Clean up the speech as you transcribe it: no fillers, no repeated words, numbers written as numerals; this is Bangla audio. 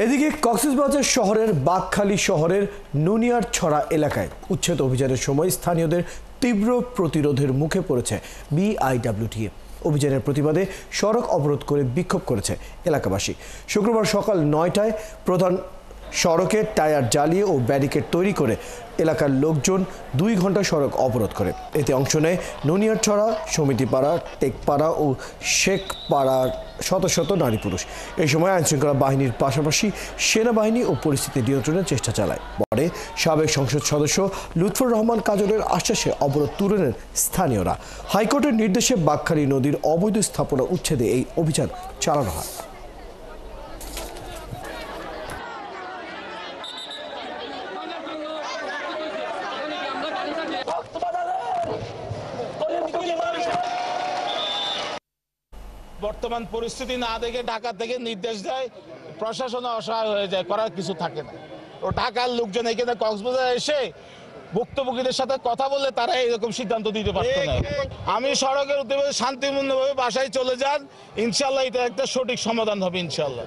এদিকে কক্সবাজার শহরের বাকখালী শহরের নুনিয়ারছড়া এলাকায় উচ্ছেদ অভিযানের সময় স্থানীয়দের তীব্র প্রতিরোধের মুখে পড়েছে বিআইডব্লিউটিএ। অভিযানের প্রতিবাদে সড়ক অবরোধ করে বিক্ষোভ করেছে এলাকাবাসী। শুক্রবার সকাল 9টায় প্রধান সড়কে টায়ার জ্বালিয়ে ও ব্যারিকেড তৈরি করে এলাকার লোকজন 2 ঘন্টা সড়ক অবরোধ করে। এতে অংশ নেয় নুনিয়ারছড়া, সমিতিপাড়া, টেকপাড়া ও শেখপাড়ার শত শত নারী পুরুষ। এই সময় আইনশৃঙ্খলা বাহিনীর পাশাপাশি সেনাবাহিনী ও পরিস্থিতি নিয়ন্ত্রণের চেষ্টা চালায়। পরে সাবেক সংসদ সদস্য লুৎফর রহমান কাজলের আশ্বাসে অবরোধ তুলে নেন স্থানীয়রা। হাইকোর্টের নির্দেশে বাকখালী নদীর অবৈধ স্থাপনা উচ্ছেদে এই অভিযান চালানো হয়। বর্তমান পরিস্থিতি না দেখে ঢাকা থেকে নির্দেশ দেয়, প্রশাসন অসহায় হয়ে যায়, করার কিছু থাকে না। ও ঢাকার লোকজন এখানে কক্সবাজার এসে ভুক্তভোগীদের সাথে কথা বলে তারা এরকম সিদ্ধান্ত দিতে পারতো না। আমি সড়কের উদ্যোগে শান্তিপূর্ণভাবে বাসায় চলে যান, ইনশাল্লাহ এটা একটা সঠিক সমাধান হবে ইনশাল্লাহ।